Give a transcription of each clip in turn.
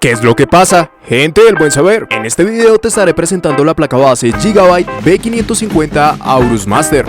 ¿Qué es lo que pasa? Gente del buen saber, en este video te estaré presentando la placa base Gigabyte B550 Aorus Master.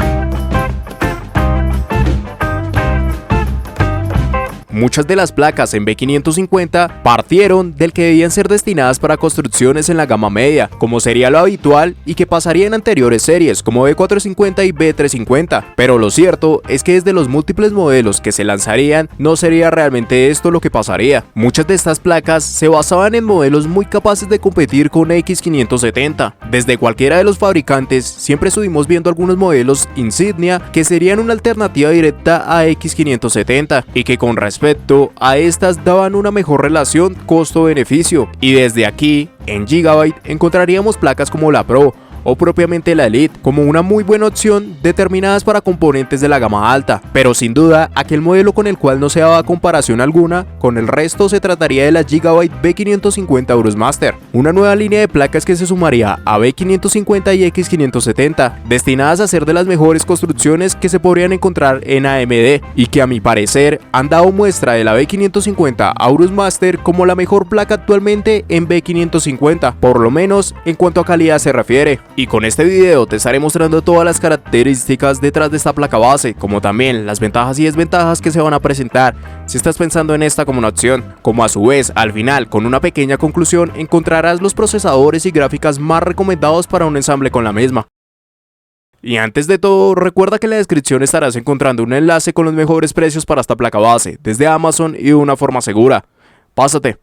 Muchas de las placas en B550 partieron del que debían ser destinadas para construcciones en la gama media, como sería lo habitual y que pasaría en anteriores series como B450 y B350, pero lo cierto es que desde los múltiples modelos que se lanzarían no sería realmente esto lo que pasaría. Muchas de estas placas se basaban en modelos muy capaces de competir con X570. Desde cualquiera de los fabricantes siempre estuvimos viendo algunos modelos insignia que serían una alternativa directa a X570 y que con respecto a estas daban una mejor relación costo-beneficio, y desde aquí en Gigabyte encontraríamos placas como la Pro o propiamente la Elite como una muy buena opción determinadas para componentes de la gama alta, pero sin duda aquel modelo con el cual no se daba comparación alguna con el resto se trataría de la Gigabyte B550 Aorus Master, una nueva línea de placas que se sumaría a B550 y X570, destinadas a ser de las mejores construcciones que se podrían encontrar en AMD y que a mi parecer han dado muestra de la B550 Aorus Master como la mejor placa actualmente en B550, por lo menos en cuanto a calidad se refiere. Y con este video te estaré mostrando todas las características detrás de esta placa base, como también las ventajas y desventajas que se van a presentar si estás pensando en esta como una opción, como a su vez al final con una pequeña conclusión encontrarás los procesadores y gráficas más recomendados para un ensamble con la misma. Y antes de todo, recuerda que en la descripción estarás encontrando un enlace con los mejores precios para esta placa base desde Amazon y de una forma segura. Pásate.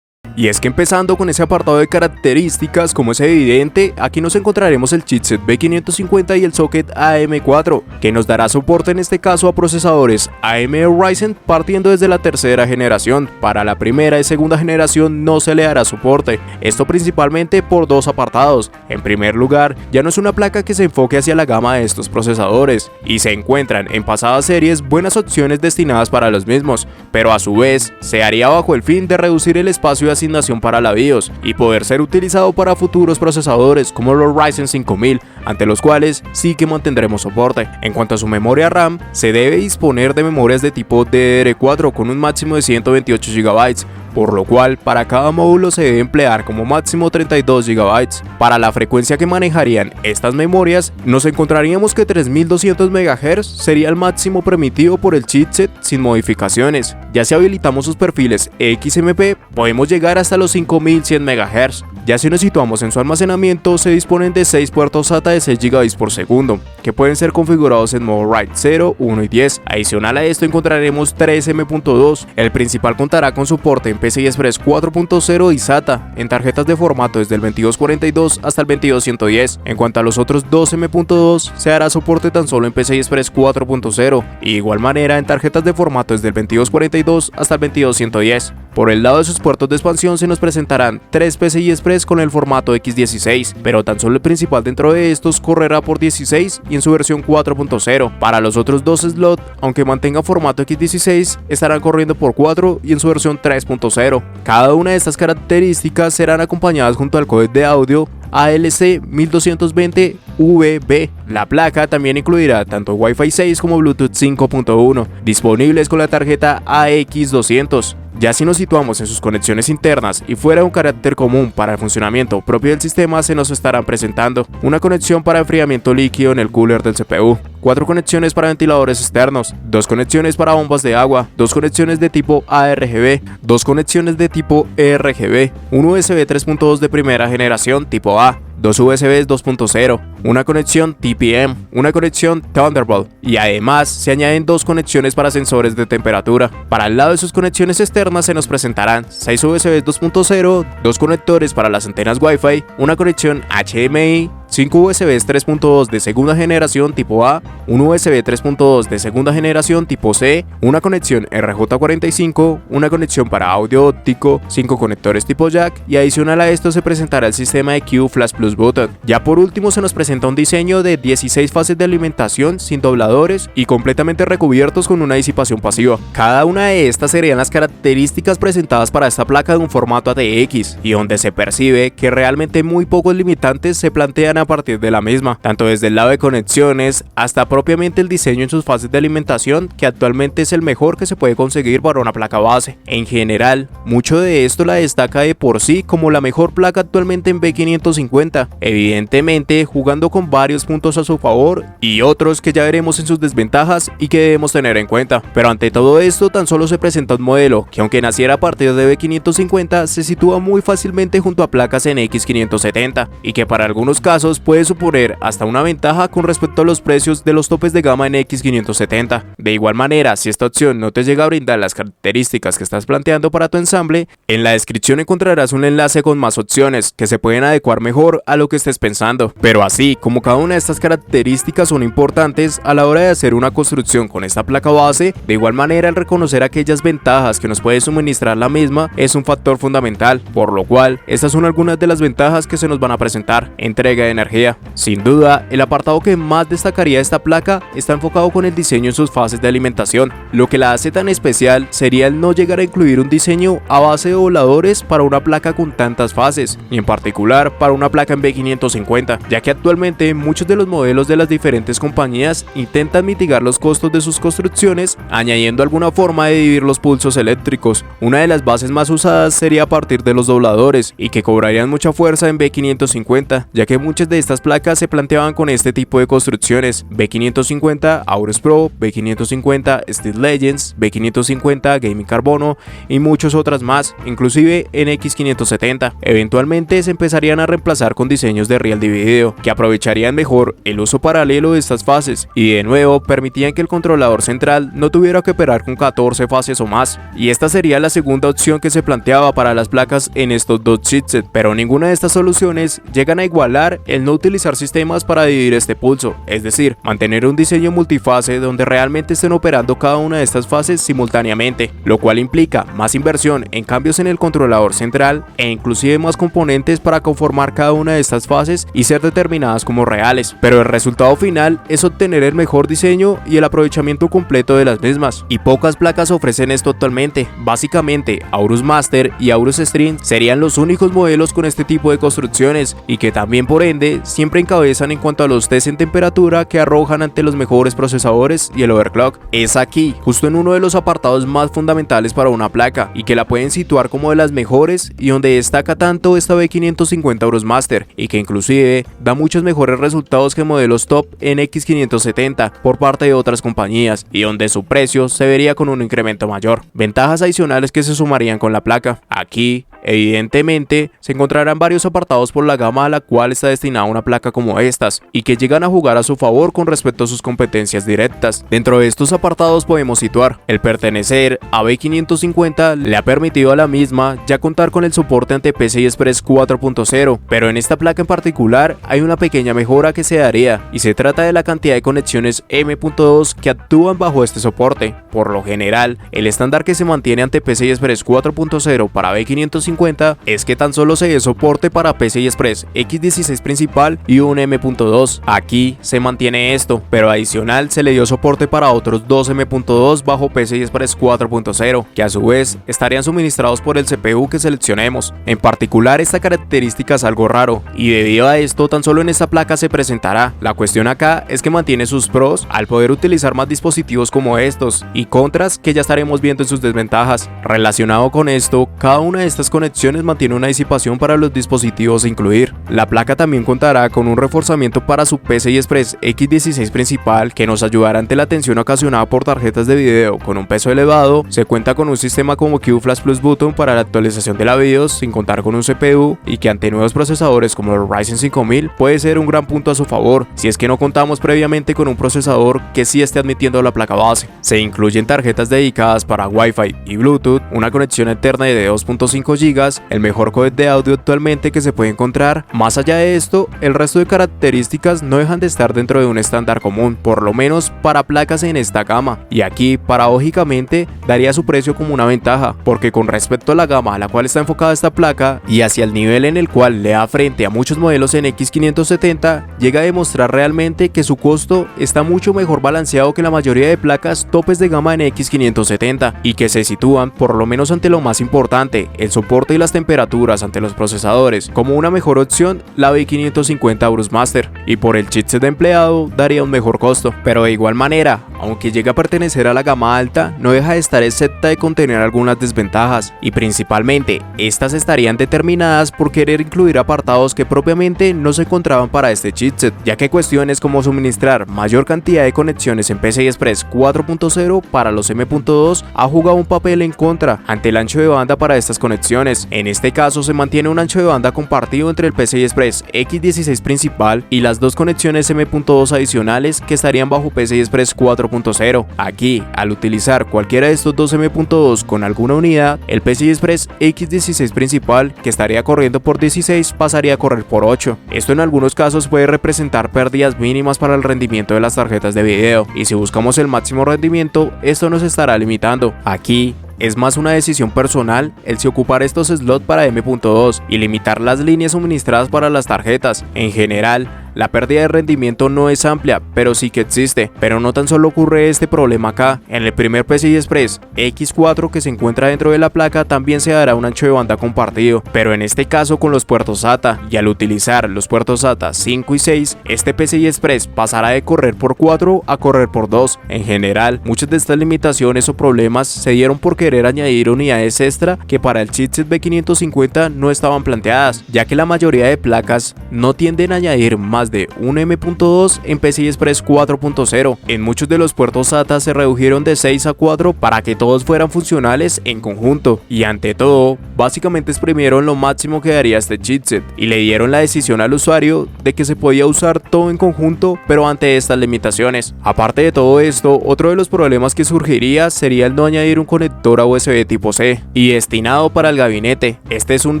Y es que empezando con ese apartado de características, como es evidente, aquí nos encontraremos el chipset B550 y el socket AM4, que nos dará soporte en este caso a procesadores AMD Ryzen partiendo desde la tercera generación. Para la primera y segunda generación no se le dará soporte, esto principalmente por dos apartados. En primer lugar, ya no es una placa que se enfoque hacia la gama de estos procesadores, y se encuentran en pasadas series buenas opciones destinadas para los mismos, pero a su vez se haría bajo el fin de reducir el espacio de asignación para la BIOS y poder ser utilizado para futuros procesadores como los Ryzen 5000, ante los cuales sí que mantendremos soporte. En cuanto a su memoria RAM, se debe disponer de memorias de tipo DDR4 con un máximo de 128 GB, por lo cual para cada módulo se debe emplear como máximo 32 GB. Para la frecuencia que manejarían estas memorias, nos encontraríamos que 3200 MHz sería el máximo permitido por el chipset sin modificaciones. Ya si habilitamos sus perfiles XMP, podemos llegar hasta los 5100 MHz. Ya si nos situamos en su almacenamiento, se disponen de 6 puertos SATA de 6 GB por segundo, que pueden ser configurados en modo RAID 0, 1 y 10. Adicional a esto encontraremos 3 M.2, el principal contará con soporte en PCI Express 4.0 y SATA, en tarjetas de formato desde el 2242 hasta el 22110. En cuanto a los otros 2 M.2, se hará soporte tan solo en PCI Express 4.0, y de igual manera en tarjetas de formato desde el 2242 hasta el 22110. Por el lado de sus puertos de expansión se nos presentarán 3 PCI Express con el formato X16, pero tan solo el principal dentro de estos correrá por 16 y en su versión 4.0. Para los otros 2 slots, aunque mantengan formato X16, estarán corriendo por 4 y en su versión 3.0. Cada una de estas características serán acompañadas junto al códec de audio ALC 1220VB. La placa también incluirá tanto Wi-Fi 6 como Bluetooth 5.1, disponibles con la tarjeta AX200. Ya si nos situamos en sus conexiones internas y fuera un carácter común para el funcionamiento propio del sistema, se nos estarán presentando una conexión para enfriamiento líquido en el cooler del CPU, 4 conexiones para ventiladores externos, 2 conexiones para bombas de agua, 2 conexiones de tipo ARGB, 2 conexiones de tipo ERGB, un USB 3.2 de primera generación tipo A, 2 USBs 2.0, una conexión TPM, una conexión Thunderbolt, y además se añaden 2 conexiones para sensores de temperatura. Para el lado de sus conexiones externas se nos presentarán 6 USBs 2.0, 2 conectores para las antenas Wi-Fi, una conexión HDMI, 5 USBs 3.2 de segunda generación tipo A, un USB 3.2 de segunda generación tipo C, una conexión RJ45, una conexión para audio óptico, 5 conectores tipo jack, y adicional a esto se presentará el sistema de Q Flash Plus Button. Ya por último se nos presenta un diseño de 16 fases de alimentación sin dobladores y completamente recubiertos con una disipación pasiva. Cada una de estas serían las características presentadas para esta placa de un formato ATX, y donde se percibe que realmente muy pocos limitantes se plantean a partir de la misma, tanto desde el lado de conexiones hasta propiamente el diseño en sus fases de alimentación, que actualmente es el mejor que se puede conseguir para una placa base. En general, mucho de esto la destaca de por sí como la mejor placa actualmente en B550, evidentemente jugando con varios puntos a su favor y otros que ya veremos en sus desventajas y que debemos tener en cuenta. Pero ante todo esto tan solo se presenta un modelo que, aunque naciera a partir de B550, se sitúa muy fácilmente junto a placas en X570 y que para algunos casos puede suponer hasta una ventaja con respecto a los precios de los topes de gama en X570. De igual manera, si esta opción no te llega a brindar las características que estás planteando para tu ensamble, en la descripción encontrarás un enlace con más opciones que se pueden adecuar mejor a lo que estés pensando. Pero así como cada una de estas características son importantes a la hora de hacer una construcción con esta placa base, de igual manera el reconocer aquellas ventajas que nos puede suministrar la misma es un factor fundamental, por lo cual estas son algunas de las ventajas que se nos van a presentar. Entrega de energía. Sin duda, el apartado que más destacaría de esta placa está enfocado con el diseño en sus fases de alimentación. Lo que la hace tan especial sería el no llegar a incluir un diseño a base de voladores para una placa con tantas fases, y en particular para una placa en B550, ya que actualmente muchos de los modelos de las diferentes compañías intentan mitigar los costos de sus construcciones añadiendo alguna forma de dividir los pulsos eléctricos. Una de las bases más usadas sería a partir de los dobladores y que cobrarían mucha fuerza en B550, ya que muchas de estas placas se planteaban con este tipo de construcciones: B550 Aorus Pro, B550 Steel Legends, B550 Gaming Carbono y muchas otras más, inclusive en X570. Eventualmente se empezarían a reemplazar con diseños de Real dividido, que aprovecharían mejor el uso paralelo de estas fases y de nuevo permitían que el controlador central no tuviera que operar con 14 fases o más. Y esta sería la segunda opción que se planteaba para las placas en estos dos chipsets, pero ninguna de estas soluciones llegan a igualar el no utilizar sistemas para dividir este pulso, es decir, mantener un diseño multifase donde realmente estén operando cada una de estas fases simultáneamente, lo cual implica más inversión en cambios en el controlador central e inclusive más componentes para conformar cada una de estas fases y ser determinadas como reales, pero el resultado final es obtener el mejor diseño y el aprovechamiento completo de las mismas, y pocas placas ofrecen esto actualmente. Básicamente, Aorus Master y Aorus Stream serían los únicos modelos con este tipo de construcciones y que también por ende siempre encabezan en cuanto a los test en temperatura que arrojan ante los mejores procesadores y el overclock. Es aquí, justo en uno de los apartados más fundamentales para una placa y que la pueden situar como de las mejores y donde destaca tanto esta B550 Aorus Master y que inclusive da muchos mejores resultados que modelos top en X570 por parte de otras compañías y donde su precio se vería con un incremento mayor. Ventajas adicionales que se sumarían con la placa. Aquí, evidentemente, se encontrarán varios apartados por la gama a la cual está destinada una placa como estas y que llegan a jugar a su favor con respecto a sus competencias directas. Dentro de estos apartados podemos situar el pertenecer a B550 le ha permitido a la misma ya contar con el soporte ante PCI Express 4.0, pero en esta placa en particular hay una pequeña mejora que se daría y se trata de la cantidad de conexiones M.2 que actúan bajo este soporte. Por lo general, el estándar que se mantiene ante PCI Express 4.0 para B550 es que tan solo se dé soporte para PCI Express X16 principal y un M.2. Aquí se mantiene esto, pero adicional se le dio soporte para otros dos M.2 bajo PCI Express 4.0, que a su vez estarían suministrados por el CPU que seleccionemos. En particular, esta característica es algo raro y debido a esto tan solo en esta placa se presentará. La cuestión acá es que mantiene sus pros al poder utilizar más dispositivos como estos y contras que ya estaremos viendo en sus desventajas. Relacionado con esto, cada una de estas conexiones mantiene una disipación para los dispositivos a incluir. La placa también contará con un reforzamiento para su PCI Express X16 principal que nos ayudará ante la tensión ocasionada por tarjetas de video con un peso elevado. Se cuenta con un sistema como QFlash Plus Button para la actualización de la BIOS sin contar con un CPU y que ante nuevos procesadores como el Ryzen 5000 puede ser un gran punto a su favor si es que no contamos previamente con un procesador que sí esté admitiendo la placa base. Se incluyen tarjetas dedicadas para Wi-Fi y Bluetooth, una conexión alterna de 2.5 GB, el mejor codec de audio actualmente que se puede encontrar. Más allá de esto, el resto de características no dejan de estar dentro de un estándar común, por lo menos para placas en esta gama, y aquí paradójicamente daría su precio como una ventaja, porque con respecto a la gama a la cual está enfocada esta placa y hacia el nivel en el cual le da frente a muchos modelos en X570, llega a demostrar realmente que su costo está mucho mejor balanceado que la mayoría de placas topes de gama en X570 y que se sitúan por lo menos ante lo más importante, el soporte soporte y las temperaturas ante los procesadores como una mejor opción la B550 Aorus Master, y por el chipset empleado daría un mejor costo. Pero de igual manera, aunque llegue a pertenecer a la gama alta, no deja de estar excepta de contener algunas desventajas, y principalmente estas estarían determinadas por querer incluir apartados que propiamente no se encontraban para este chipset, ya que cuestiones como suministrar mayor cantidad de conexiones en PCI Express 4.0 para los M.2 ha jugado un papel en contra ante el ancho de banda para estas conexiones. En este caso se mantiene un ancho de banda compartido entre el PCI Express X16 principal y las dos conexiones M.2 adicionales que estarían bajo PCI Express 4.0. Aquí, al utilizar cualquiera de estos dos M.2 con alguna unidad, el PCI Express X16 principal, que estaría corriendo por 16, pasaría a correr por 8. Esto en algunos casos puede representar pérdidas mínimas para el rendimiento de las tarjetas de video, y si buscamos el máximo rendimiento, esto nos estará limitando. Aquí es más una decisión personal el si ocupar estos slots para M.2 y limitar las líneas suministradas para las tarjetas. En general, la pérdida de rendimiento no es amplia, pero sí que existe. Pero no tan solo ocurre este problema acá. En el primer PCI Express X4 que se encuentra dentro de la placa también se dará un ancho de banda compartido, pero en este caso con los puertos SATA, y al utilizar los puertos SATA 5 y 6, este PCI Express pasará de correr por 4 a correr por 2. En general, muchas de estas limitaciones o problemas se dieron por querer añadir unidades extra que para el chipset B550 no estaban planteadas, ya que la mayoría de placas no tienden a añadir más de un M.2 en PCI Express 4.0. En muchos de los puertos SATA se redujeron de 6 a 4 para que todos fueran funcionales en conjunto, y ante todo, básicamente exprimieron lo máximo que daría este chipset y le dieron la decisión al usuario de que se podía usar todo en conjunto, pero ante estas limitaciones. Aparte de todo esto, otro de los problemas que surgiría sería el no añadir un conector a USB tipo C y destinado para el gabinete. Este es un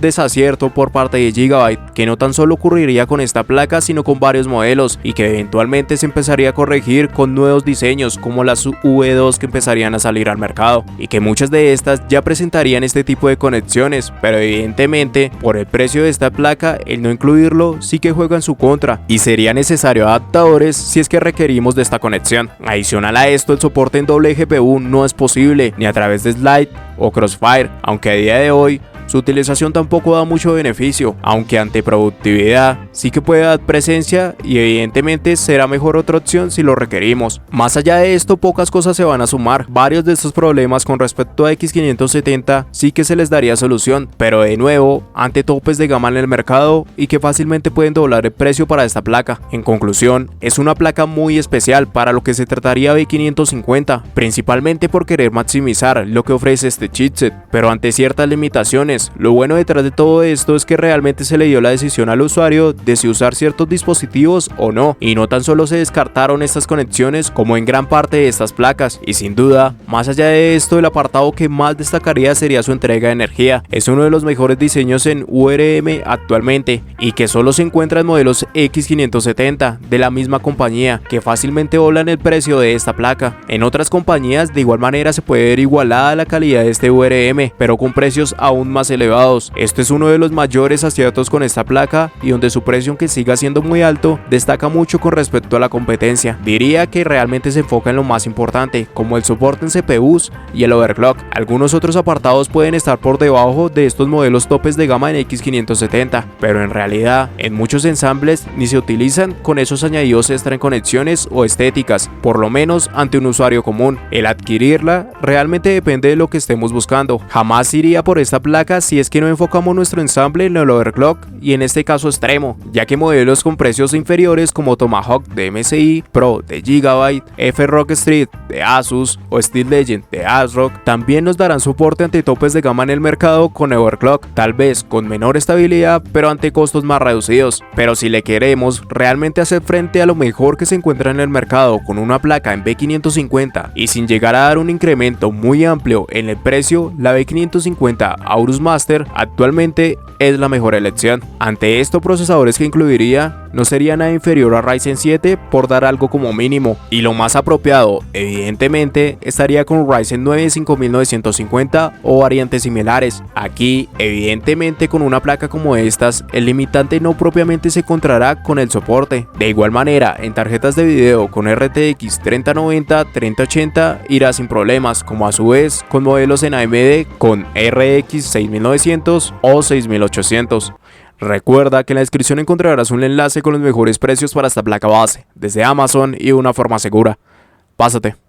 desacierto por parte de Gigabyte, que no tan solo ocurriría con esta placa, sino con varios modelos, y que eventualmente se empezaría a corregir con nuevos diseños como las V2 que empezarían a salir al mercado, y que muchas de estas ya presentarían este tipo de conexiones, pero evidentemente por el precio de esta placa el no incluirlo sí que juega en su contra, y sería necesario adaptadores si es que requerimos de esta conexión. Adicional a esto, el soporte en doble GPU no es posible ni a través de Slide o Crossfire, aunque a día de hoy su utilización tampoco da mucho beneficio, aunque ante productividad sí que puede dar presencia, y evidentemente será mejor otra opción si lo requerimos. Más allá de esto, pocas cosas se van a sumar. Varios de estos problemas con respecto a X570 sí que se les daría solución, pero de nuevo ante topes de gama en el mercado y que fácilmente pueden doblar el precio para esta placa. En conclusión, es una placa muy especial para lo que se trataría B550, principalmente por querer maximizar lo que ofrece este chipset, pero ante ciertas limitaciones. Lo bueno detrás de todo esto es que realmente se le dio la decisión al usuario de si usar ciertos dispositivos o no, y no tan solo se descartaron estas conexiones como en gran parte de estas placas. Y sin duda, más allá de esto, el apartado que más destacaría sería su entrega de energía. Es uno de los mejores diseños en URM actualmente, y que solo se encuentra en modelos X570 de la misma compañía, que fácilmente doblan el precio de esta placa. En otras compañías de igual manera se puede ver igualada la calidad de este URM, pero con precios aún más elevados. Esto es uno de los mayores aciertos con esta placa, y donde su precio, aunque siga siendo muy alto, destaca mucho con respecto a la competencia. Diría que realmente se enfoca en lo más importante, como el soporte en CPUs y el overclock. Algunos otros apartados pueden estar por debajo de estos modelos topes de gama en X570, pero en realidad en muchos ensambles ni se utilizan con esos añadidos extra en conexiones o estéticas, por lo menos ante un usuario común. El adquirirla realmente depende de lo que estemos buscando. Jamás iría por esta placa si es que no enfocamos nuestro ensamble en el overclock, y en este caso extremo, ya que modelos con precios inferiores como Tomahawk de MSI, Pro de Gigabyte, F-Rock Street de Asus o Steel Legend de ASRock también nos darán soporte ante topes de gama en el mercado con overclock, tal vez con menor estabilidad pero ante costos más reducidos. Pero si le queremos realmente hacer frente a lo mejor que se encuentra en el mercado con una placa en B550 y sin llegar a dar un incremento muy amplio en el precio, la B550 Aorus Master actualmente es la mejor elección. Ante esto, procesadores que incluiría no sería nada inferior a Ryzen 7 por dar algo como mínimo, y lo más apropiado evidentemente estaría con Ryzen 9 5950 o variantes similares. Aquí evidentemente con una placa como estas el limitante no propiamente se encontrará con el soporte. De igual manera, en tarjetas de video con RTX 3090 3080 irá sin problemas, como a su vez con modelos en AMD con RX 690 6.900 o 6.800. Recuerda que en la descripción encontrarás un enlace con los mejores precios para esta placa base, desde Amazon y de una forma segura. Pásate.